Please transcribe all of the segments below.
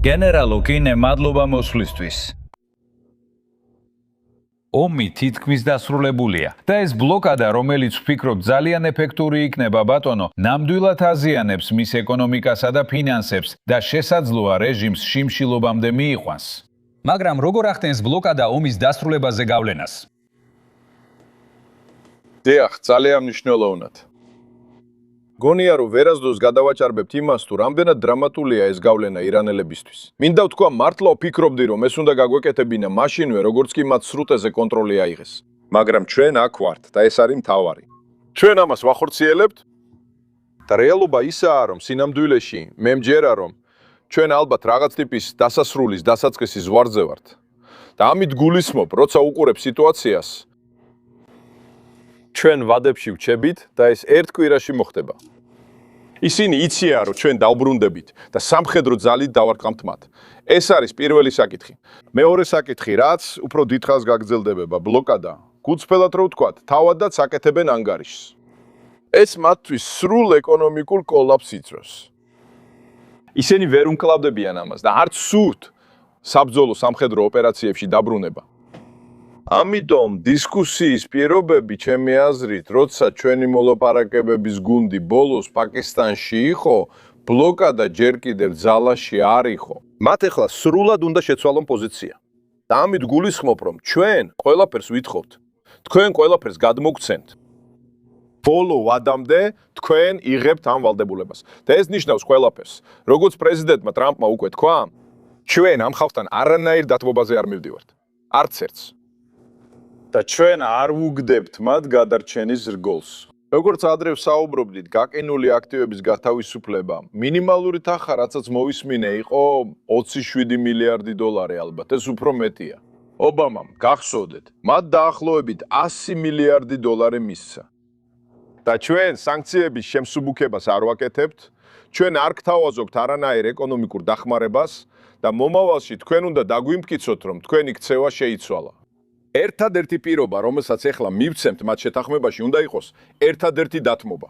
გენერალო კინე მადლობა მოსვლისთვის. ომი თითქმის დასრულებულია და ეს ბლოკადა, რომელიც ვფიქრობ ძალიან ეფექტური იქნება ბატონო, ნამდვილად აზიანებს მის ეკონომიკასა და ფინანსებს და შესაძლოა რეჟიმს შიმშილობამდე მიიყვანს. მაგრამ როგორ ახდენს ბლოკადა ომის დასრულებაზე გავლენას? დიახ, ძალიან მნიშვნელოვნად. გონია, რომ ვერასდროს გადავაჭარბებთ იმას, თუ რამდენად დრამატულია ეს გავლენა ირანელებისთვის. მინდა ვთქვა, მართლა ვფიქრობდი, რომ ეს უნდა გაგვეკეთებინა მაშინვე, როგორც კი მათ სრუტეზე კონტროლი აიღეს. მაგრამ ჩვენ აქ ვართ და ეს არის მთავარი. ჩვენ ამას ვახორციელებთ და რეალობა ისაა, რომ სინამდვილეში მე მჯერა, რომ ჩვენ ალბათ რაღაც ტიპის დასასრულის, დასაწყისის ზღვარზე ვართ. და ამით გულისხმობ, როცა უყურებ სიტუაციას, ჩვენ ვადებში ვჩებით და ეს ერთ კვირაში მოხდება. ისინი იციან, რომ ჩვენ დავბრუნდებით და სამხედრო ძალით დავარყამთ მათ. ეს არის პირველი საკითხი. მეორე საკითხი, რაც უფრო დიდხანს გაგრძელდება ბლოკადა, გულწრფელად რო ვთქვათ, თავადაც აკეთებენ ანგარიშს. ეს მათთვის სრულ ეკონომიკურ კოლაფსს იწვევს. ისინი ვერ უმკლავდებიან ამას და არც სურთ საბრძოლო სამხედრო ოპერაციებში დაბრუნება. ამიტომ დისკუსიის პირობები, ჩემი აზრით, როცა ჩვენი მოლაპარაკებების გუნდი ბოლოს პაკისტანში იყო, ბლოკადა ჯერ კიდევ ძალაში არ იყო. მათ ახლა სრულად უნდა შეცვალონ პოზიცია. და ამით გულისხმობ, რომ ჩვენ ყველაფერს ვითხოვთ. თქვენ ყველაფერს გადმოგცემთ. ბოლო ვადამდე თქვენ იღებთ ამ ვალდებულებას. და ეს ნიშნავს ყველაფერს. როგორც პრეზიდენტმა ტრამპმა უკვე თქვა, ჩვენ ამ ხალხთან არანაირ დათმობაზე არ მივდივართ. არც ერთს. და ჩვენ არ ვუგდებთ მათ გადარჩენის რგოლს. როგორც ადრე ვსაუბრობდით, გაკენული აქტივების გათავისუფლება, მინიმალური თანხა, რაცაც მოვისმინე, იყო 27 მილიარდი დოლარი ალბათ, ეს უფრო მეტია. ობამამ, გახსოვდეთ, მათ დაახლოებით 100 მილიარდი დოლარი მისცა. და ჩვენ სანქციების შემსუბუქებას არ ვაკეთებთ, ჩვენ არ გთავაზობთ არანაირ ეკონომიკურ დახმარებას და მომავალში თქვენ უნდა დაგვიმტკიცოთ, რომ თქვენი ქცევა შეიცვალა. ერთადერთი პირობა, რომელსაც ახლა მივცემთ მათ შეთანხმებაში, უნდა იყოს ერთადერთი დათმობა.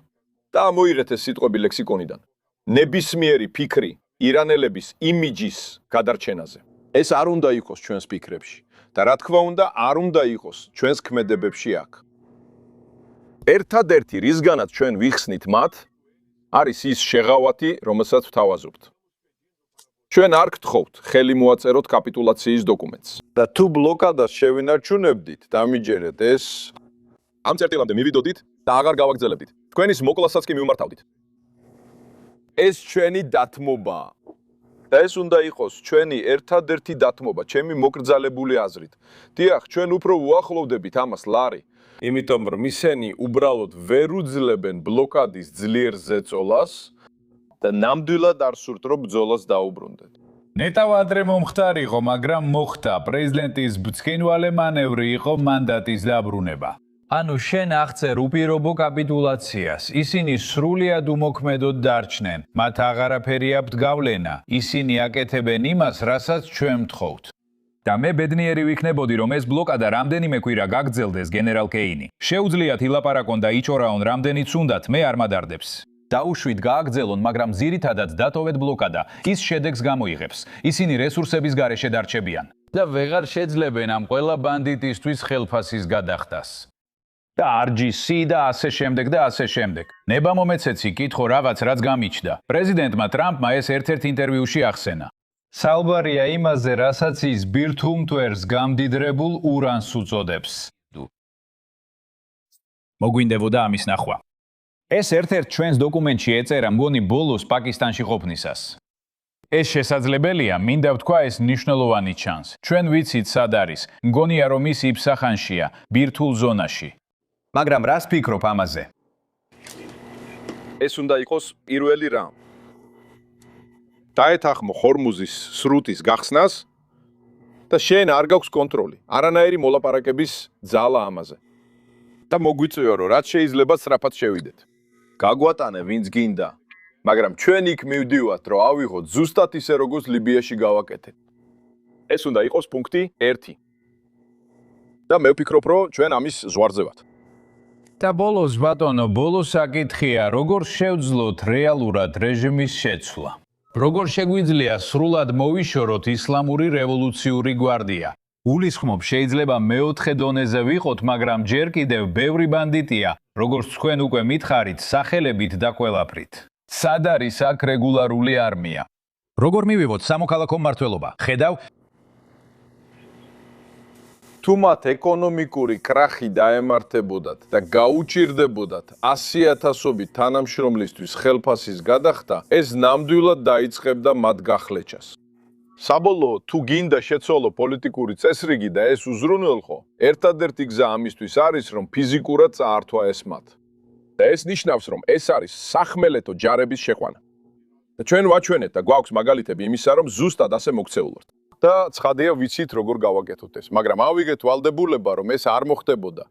და მოიღეთ ეს სიტყვები ლექსიკონიდან. ნებისმიერი ფიქრი ირანელების იმიჯის გადარჩენაზე. ეს არ უნდა იყოს ჩვენს ფიქრებში და რა თქმა უნდა, არ უნდა იყოს ჩვენს ქმედებებში აქ. ერთადერთი, რისგანაც ჩვენ ვიხსნით მათ, არის ის შეღავათი, რომელსაც ვთავაზობთ. ჩვენ არ გთხოვთ ხელი მოაწეროთ კაპიტულაციის დოკუმენტს. და თუ ბლოკადას შევინარჩუნებდით, დამიჯერეთ ეს ამ წერტილამდე მივიდოდით და აღარ გავაგრძელებდით. თქვენის მოკლასაც კი მივმართავდით. ეს ჩვენი დათმობაა. და ეს უნდა იყოს ჩვენი ერთადერთი დათმობა, ჩემი მოკრძალებული აზრით. დიახ, ჩვენ უფრო უახლოვდებით ამას ლარი, იმიტომ რომ ისინი უბრალოდ ვერ უძლებენ ბლოკადის ძლიერ ზეწოლას და ნამდვილად არ სურთ, რომ ბრძოლას დაუბრუნდეთ. ნეტავ ადრე მომხდარიყო, მაგრამ მოხდა. პრეზიდენტის ბრძკინვალე მანევრი იყო მანდატის დაბრუნება. ანუ შენ აღწერ უპირობო კაპიტულაციას. ისინი სრულიად უმოქმედოდ დარჩნენ. მათ აღარაფერი აქვთ გავლენა. ისინი აკეთებენ იმას, რასაც ჩვენ ვთხოვთ. და მე ბედნიერი ვიქნებოდი, რომ ეს ბლოკადა რამდენიმე კვირა გაგრძელდეს, გენერალ კეინი. შეუძლიათ ილაპარაკონ და იჭორაონ რამდენიც უნდათ, მე არ მადარდებს. დაუშვით გააგრძელონ, მაგრამ ძირითადად დატოვეთ ბლოკადა. ის შედეგს გამოიღებს. ისინი რესურსების გარეშე დარჩებიან და ვეღარ შეძლებენ ამ ყველა ბანდიტისთვის ხელფასის გადახდას. და RGC და ასე შემდეგ და ასე შემდეგ. ნება მომეცეცი კითხო რაღაც, რაც გამიჩნდა. პრეზიდენტმა ტრამპმა ეს ერთ-ერთ ინტერვიუში ახსენა. საუბარია იმაზე, რასაც ის ბირთვულ მტვერს გამდიდრებულ ურანს უწოდებს. მოგვინდებოდა ამის ნახვა. ეს ერთ-ერთ ჩვენს დოკუმენტში ეწერა მგონი ბოლოს პაკისტანში ყოფნისას. ეს შესაძლებელია, მინდა ვთქვა, ეს მნიშვნელოვანი ჩანს. ჩვენ ვიცით სად არის. მგონია, რომ ის იფსახანშია, ბირთვულ ზონაში. მაგრამ რას ფიქრობ ამაზე? ეს უნდა იყოს პირველი რამ. დაეთანხმო ხორმუზის სრუტის გახსნას და შენ არ გაქვს კონტროლი, არანაირი მოლაპარაკების ძალა ამაზე. და მოგვიწვიო, რომ რაც შეიძლება სწრაფად შევიდეთ. გაგვატანე ვინც გინდა, მაგრამ ჩვენ იქ მივდივართ, რომ ავიღოთ ზუსტად ისე, როგორც ლიბიაში გავაკეთეთ. ეს უნდა იყოს პუნქტი 1. და მე ვფიქრობ, რომ ჩვენ ამის ზღვარზე ვართ. და ბოლოს ბატონო, ბოლოს საკითხია, როგორ შევძლოთ რეალურად რეჟიმის შეცვლა. როგორ შეგვიძლია სრულად მოვიშოროთ ისლამური რევოლუციური გვარდია? გულისხმობ, შეიძლება მეოთხე დონეზე ვიყოთ, მაგრამ ჯერ კიდევ ბევრი ბანდიტია, როგორც თქვენ უკვე მითხარით, სახელებით და ყველაფრით. სად არის აქ რეგულარული არმია? როგორ მივიღოთ სამოქალაქო მმართველობა? ხედავ, თუ მათ ეკონომიკური კრახი დაემართებოდათ და გაუჭირდებოდათ 100,000-ობით თანამშრომლისთვის ხელფასის გადახდა, ეს ნამდვილად დაიწყებდა მათ გახლეჩას. საბოლოოდ, თუ გინდა შეცვალო პოლიტიკური წესრიგი და ეს უზრუნველყო, ერთადერთი გზა ამისთვის არის, რომ ფიზიკურად წაართვა ეს მათ. და ეს ნიშნავს, რომ ეს არის სახმელეთო ჯარების შეყვანა. და ჩვენ ვაჩვენეთ და გვაქვს მაგალითები იმისა, რომ ზუსტად ასე მოქცეულობთ. და ცხადია ვიცით როგორ გავაკეთოთ ეს, მაგრამ ავიღეთ ვალდებულება, რომ ეს არ მოხდებოდა,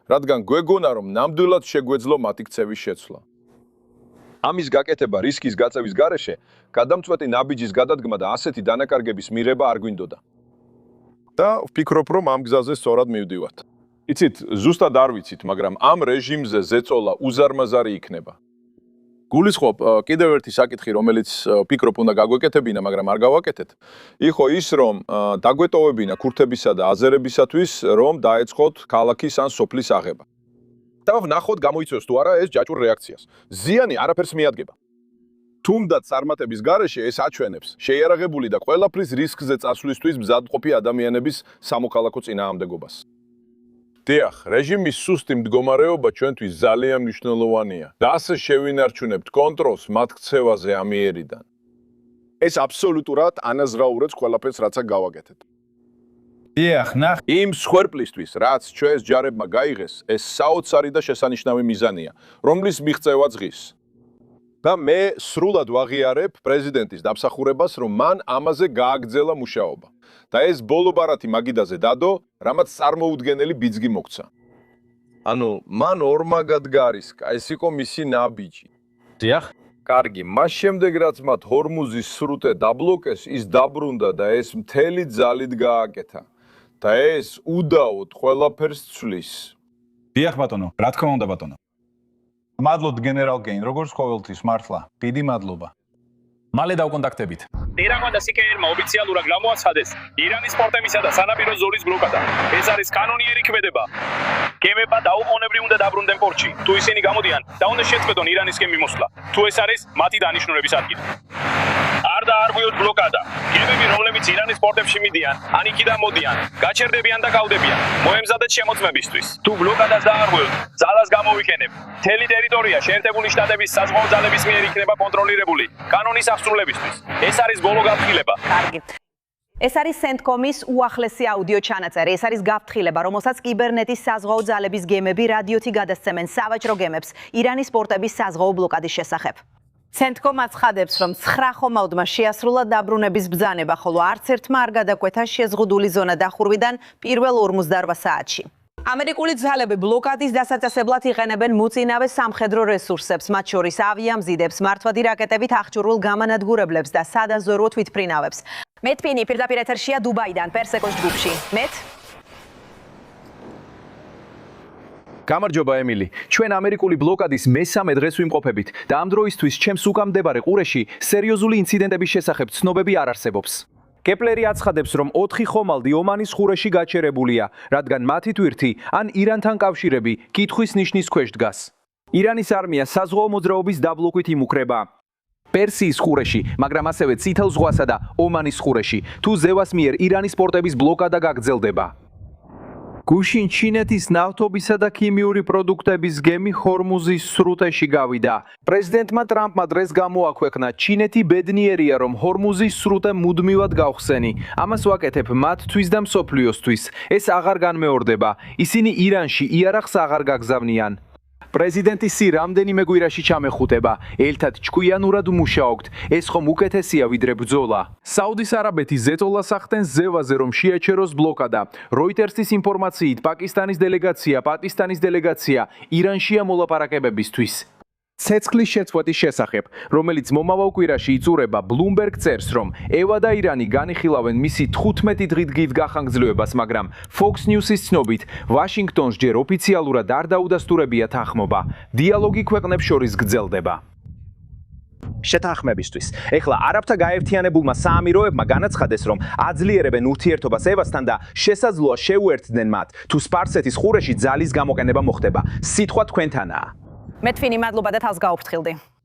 რადგან გვეგონა, რომ ნამდვილად შეგვეძლო მათი ქცევის შეცვლა. ამის გაკეთება რისკის გაწევის გარეშე, გადამწყვეტი ნაბიჯის გადადგმა და ასეთი დანაკარგების მიღება არ გვინდოდა. და ვფიქრობ, რომ ამ გზაზე სწორად მივდივართ. იცით, ზუსტად არ ვიცით, მაგრამ ამ რეჟიმზე ზეწოლა უზარმაზარი იქნება. გულისხმობ, კიდევ ერთი საკითხი, რომელიც ვფიქრობ უნდა გაგვეკეთებინა, მაგრამ არ გავაკეთეთ, იყო ის, რომ დაგვეტოვებინა ქურთებისა და აზერებისათვის, რომ დაეწყოთ ქალაქის ან სოფლის აღება. და ვნახოთ გამოიწვევს თუ არა ეს ჯაჭვურ რეაქციას. ზიანი არაფერს მიადგება. თუმდაც წარმატების გარეშე ეს აჩვენებს შეიარაღებული და ყველაფრის რისკზე წასვლისთვის მზადყოფი ადამიანების სამოქალაქო წინააღმდეგობას. დიახ, რეჟიმის სუსტი მდგომარეობა ჩვენთვის ძალიან მნიშვნელოვანია და ასე შევინარჩუნებთ კონტროლს მათ ქცევაზე ამიერიდან. ეს აბსოლუტურად ანაზღაურებს ყველაფერს, რაც აქ გავაკეთეთ. დიახ, ნახ, იმ სხერპლისთვის, რაც ჩვენს ჯარებმა გაიღეს, ეს საოცარი და შესანიშნავი მიზანია, რომლის მიღწევა ღირს. და მე სრულად ვაღიარებ პრეზიდენტის დამსახურებას, რომ მან ამაზე გააგრძელა მუშაობა. და ეს ბოლო ბარათი მაგიდაზე დადო, რამაც წარმოუდგენელი ბიძგი მოქცა. ანუ მან ორმაგად გარისკა, ეს იყო მისი ნაბიჯი. დიახ, კარგი, მას შემდეგ რაც მათ ჰორმუზის სრუტე დაბლოკეს, ის დაბრუნდა და ეს მთელი ძალით გააკეთა. და ეს უდაოდ ყველაფერს ცვლის. დიახ ბატონო, რა თქმა უნდა ბატონო. მადლობთ გენერალ გეინ, როგორც ყოველთვის მართლა. დიდი მადლობა. მალე დავკონტაქტებით. ირანმა და სიკერმა ოფიციალურად გამოაცხადეს ირანის პორტებისა და სანაპირო ზოლის ბლოკადა. ეს არის კანონიერი ქმედება. გემებმა დაუყოვნებლივ უნდა დაბრუნდნენ პორტში. თუ ისინი გამოდიან და უნდა შეწყვეტონ ირანისკენ მიმოსვლა. თუ ეს არის მათი დანიშნულების ადგილი. არ დაარღვიოთ ბლოკადა. გემები, რომლებიც ირანის პორტებში მიდიან, ან იქიდან მოდიან, გაჩერდებიან და გავდებიან. მოემზადეთ შემოწმებისთვის. თუ ბლოკადას დაარღვიოთ, ძალას გამოვიყენებ. მთელი ტერიტორია შეერთებული შტატების საზღვაო ძალების მიერ იქნება კონტროლირებული კანონის აღსრულებისთვის. ეს არის ბოლო გაფრთხილება. კარგი. ეს არის CENTCOM-ის უახლესი აუდიო ჩანაწერი. ეს არის გაფრთხილება, რომელსაც კიბერნეტის საზღვაო ძალების გემები რადიოთი გადასცემენ სავაჭრო გემებს ირანის პორტების საზღვაო ბლოკადის შესახებ. CENTCOM აცხადებს, რომ 9 ხომალდმა შეასრულა დაბრუნების ბრძანება, ხოლო არც ერთმა არ გადაკვეთა შეზღუდული ზონა დახურვიდან პირველ 48 საათში. ამერიკული ძალები ბლოკადის დასაწესებლად იყენებენ მუწინავე სამხედრო რესურსებს, მათ შორის ავიამზიდებს, მართვადი რაკეტებით აღჭურვილ გამანადგურებლებს და სადაზვერვო თვითმფრინავებს. მეტფინი პირდაპირ ეთერშია დუბაიდან, პერსეკოს ჯგუფში. მეტ გამარჯობა ემილი. ჩვენ ამერიკული ბლოკადის მესამე დღეს ვიმყოფებით და ამ დროისთვის ჩემს უკან მდებარე ყურეში სერიოზული ინციდენტების შესახებ ცნობები არ არსებობს. კეპლერი აცხადებს, რომ 4 ხომალდი ომანის ყურეში გაჩერებულია, რადგან მათი თვირთი ან ირანთან კავშირები კითხვის ნიშნის ქვეშ დგას. ირანის არმია საზღვაო მოძრაობის დაბლოკვით იმუქრება პერსიის ყურეში, მაგრამ ასევე წითელ ზღვასა და ომანის ყურეში, თუ ზევას მიერ ირანის პორტების ბლოკადა გაგრძელდება. გუშინ ჩინეთის ნავთობისა და ქიმიური პროდუქტების გემი ჰორმუზის სრუტეში გავიდა. პრეზიდენტმა ტრამპმა დღეს გამოაქვეყნა, ჩინეთი ბედნიერია, რომ ჰორმუზის სრუტე მუდმივად გავხსენი. ამას ვაკეთებ მათთვის და მსოფლიოსთვის. ეს აღარ განმეორდება. ისინი ირანში იარაღს აღარ გაგზავნიან. პრეზიდენტი სი რამდენიმე კვირაში ჩამეხუტება. ერთად ჭკვიანურად მუშაობთ. ეს ხომ უკეთესია ვიდრე ბრძოლა. საუდის არაბეთი ზეწოლას ახდენს ზევაზე, რომ შეაჩეროს ბლოკადა. როიტერსის ინფორმაციით, პაკისტანის დელეგაცია ირანშია მოლაპარაკებებისთვის. ცეცხლის შეწყვეტის შესახებ, რომელიც მომავალ კვირაში იწურება, Bloomberg წერს, რომ ევა და ირანი განიხილავენ მისი 15 დღით გიგ გახანგრძლივებას, მაგრამ Fox News-ის ცნობით, ვაშინგტონს ჯერ ოფიციალურად არ დაუდასტურებია თანხმობა. დიალოგი ქვეყნებს შორის გრძელდება. შეთანხმებისთვის. ეხლა არაბთა გაერთიანებულმა საამიროებმა განაცხადეს, რომ აძლიერებენ ურთიერთობას ევასთან და შესაძლოა შეუერთდნენ მათ, თუ სპარსეთის ყურეში ძალის გამოყენება მოხდება. სიტყვა თქვენთანაა. მე თვინი მადლობა და თავს გაუფრთხილდი.